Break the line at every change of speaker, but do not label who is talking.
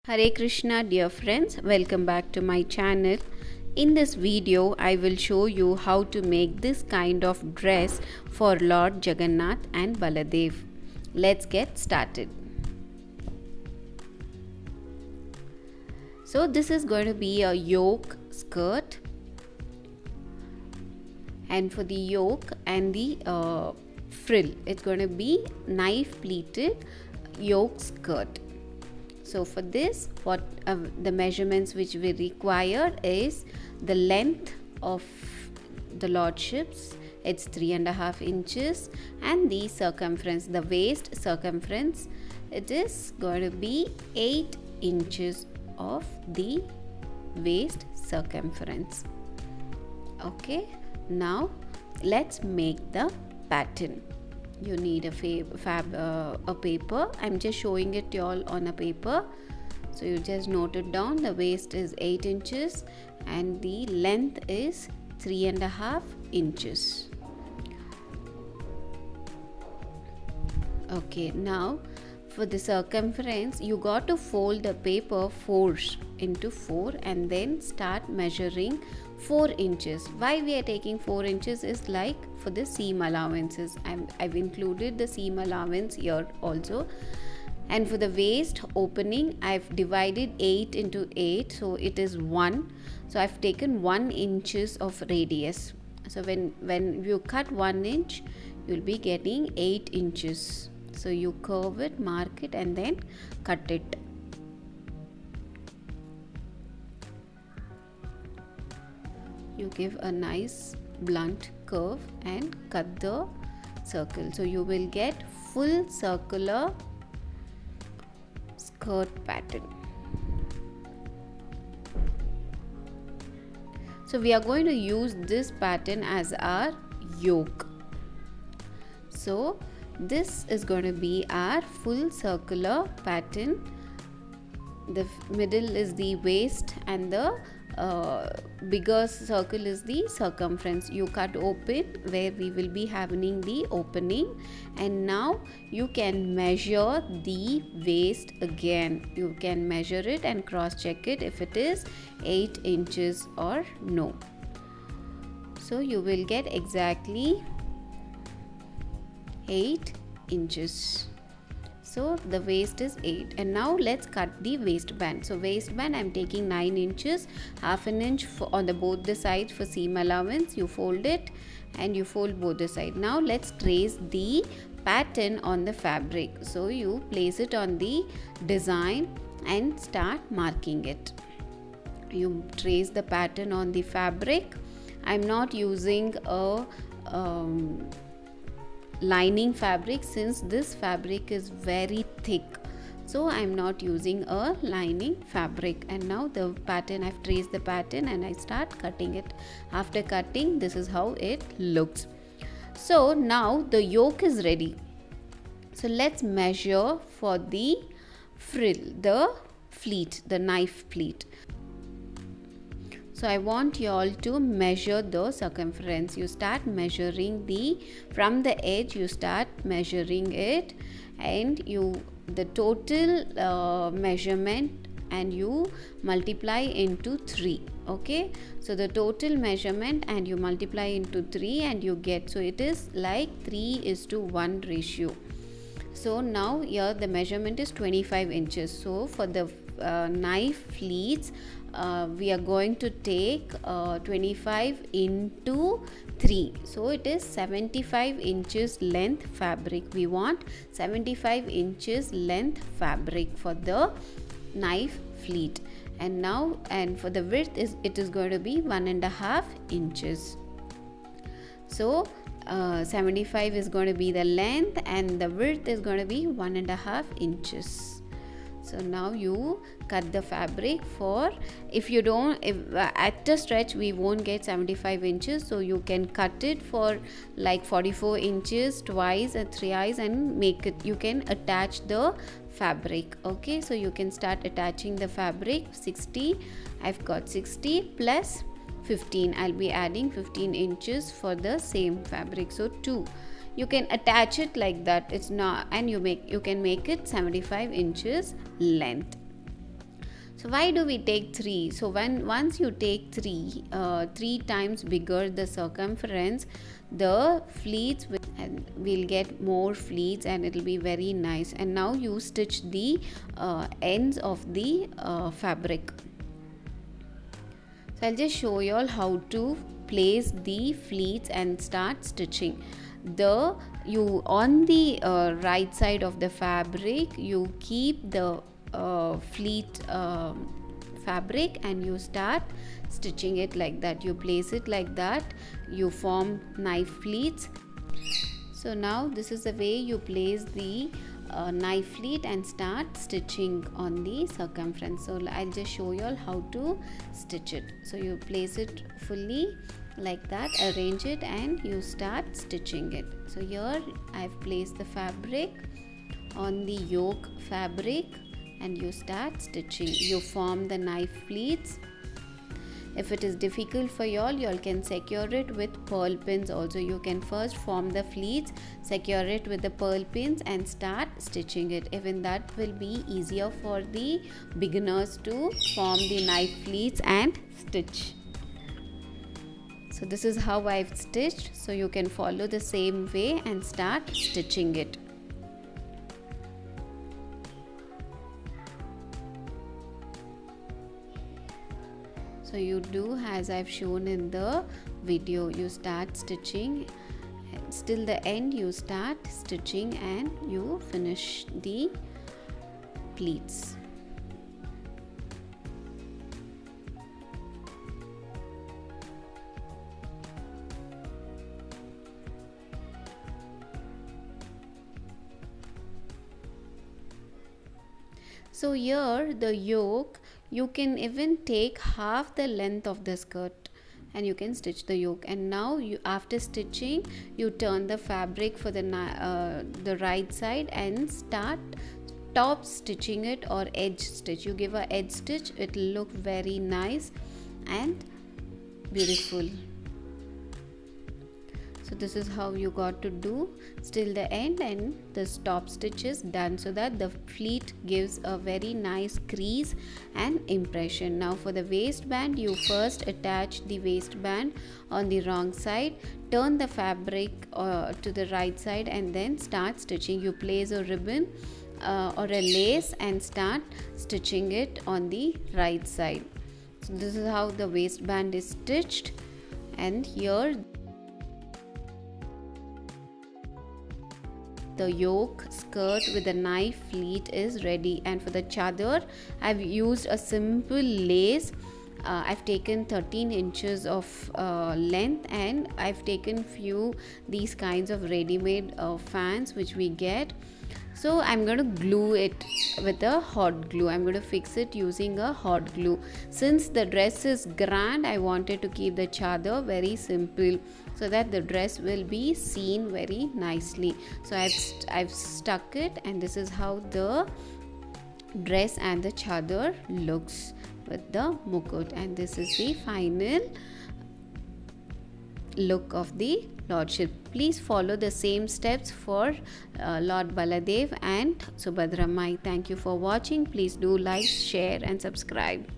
Hare Krishna, dear friends, welcome back to my channel. In this video I will show you how to make this kind of dress for Lord Jagannath and Baladev. Let's get started. So this is going to be a yoke skirt, and for the yoke and the frill it's going to be knife pleated yoke skirt. So for this, what the measurements which we require is the length of the lordships, it's 3.5 inches, and the circumference, the waist circumference, it is going to be 8 inches of the waist circumference. Okay, now let's make the pattern. You need a paper. I'm just showing it to you all on a paper, so you just note it down. The waist is 8 inches and the length is 3.5 inches. Okay, now for the circumference you got to fold the paper 4 into 4 and then start measuring 4 inches. Why we are taking 4 inches is like for the seam allowances. I've included the seam allowance here also. And for the waist opening, I've divided 8 into 8, so it is 1. So I've taken 1 inches of radius. So when you cut 1 inch, you'll be getting 8 inches. So you curve it, mark it, and then cut it. You give a nice blunt curve and cut the circle. So you will get full circular skirt pattern. So we are going to use this pattern as our yoke. So this is going to be our full circular pattern. The middle is the waist and the bigger circle is the circumference. You cut open where we will be having the opening, and now you can measure the waist again. You can measure it and cross check it if it is 8 inches or no. So you will get exactly 8 inches. So the waist is 8, and now let's cut the waistband. So waistband I'm taking 9 inches, half an inch on the both the sides for seam allowance. You fold it and you fold both the sides. Now let's trace the pattern on the fabric. So you place it on the design and start marking it. You trace the pattern on the fabric. I'm not using a lining fabric since this fabric is very thick, so I'm not using a lining fabric. And now the pattern, I've traced the pattern and I start cutting it. After cutting, this is how it looks. So now the yoke is ready. So let's measure for the frill, the pleat, the knife pleat. So I want you all to measure the circumference. You start measuring from the edge, you start measuring it, and the total measurement, and you multiply into 3. Okay, so the total measurement and you multiply into 3 and you get, so it is like 3:1 ratio. So now here the measurement is 25 inches. So for the knife pleats, we are going to take 25 into 3. So it is 75 inches length fabric. We want 75 inches length fabric for the knife pleat. And now, and for the width it is going to be 1.5 inches. So 75 is going to be the length and the width is going to be 1.5 inches. So now you cut the fabric for, if at the stretch we won't get 75 inches, so you can cut it for like 44 inches twice and thrice and make it, you can attach the fabric. Okay, so you can start attaching the fabric. 60, I've got 60 plus 15, I'll be adding 15 inches for the same fabric, so 2. You can attach it like that, it's not, and you can make it 75 inches length. So why do we take 3? So once you take 3 times bigger the circumference, the pleats will get more pleats and it will be very nice. And now you stitch the ends of the fabric. So I'll just show you all how to place the pleats and start stitching. On the right side of the fabric, you keep the pleat fabric and you start stitching it like that. You place it like that, you form knife pleats. So now this is the way you place the knife pleat and start stitching on the circumference. So I'll just show you all how to stitch it. So you place it fully like that, arrange it, and you start stitching it. So here I've placed the fabric on the yoke fabric and you start stitching. You form the knife pleats. If it is difficult for y'all can secure it with pearl pins also. You can first form the pleats, secure it with the pearl pins and start stitching it. Even that will be easier for the beginners to form the knife pleats and stitch. So this is how I've stitched. So you can follow the same way and start stitching it. So you do as I've shown in the video. You start stitching till the end, you start stitching and you finish the pleats. So here the yoke, you can even take half the length of the skirt and you can stitch the yoke. And now after stitching, you turn the fabric for the right side and start top stitching it or edge stitch. You give a edge stitch, it will look very nice and beautiful. So this is how you got to do till the end, and the top stitch is done so that the pleat gives a very nice crease and impression. Now for the waistband, you first attach the waistband on the wrong side, turn the fabric to the right side and then start stitching. You place a ribbon or a lace and start stitching it on the right side. So this is how the waistband is stitched, and here the yoke skirt with the knife pleat is ready. And for the chador, I've used a simple lace. I've taken 13 inches of length, and I've taken few these kinds of ready-made fans which we get. So I'm going to glue it with a hot glue. I'm going to fix it using a hot glue. Since the dress is grand, I wanted to keep the chador very simple so that the dress will be seen very nicely. So I've stuck it, and this is how the dress and the chador looks with the mukut. And this is the final look of the Lordship. Please follow the same steps for Lord Baladev and Subhadra Mai. Thank you for watching. Please do like, share and subscribe.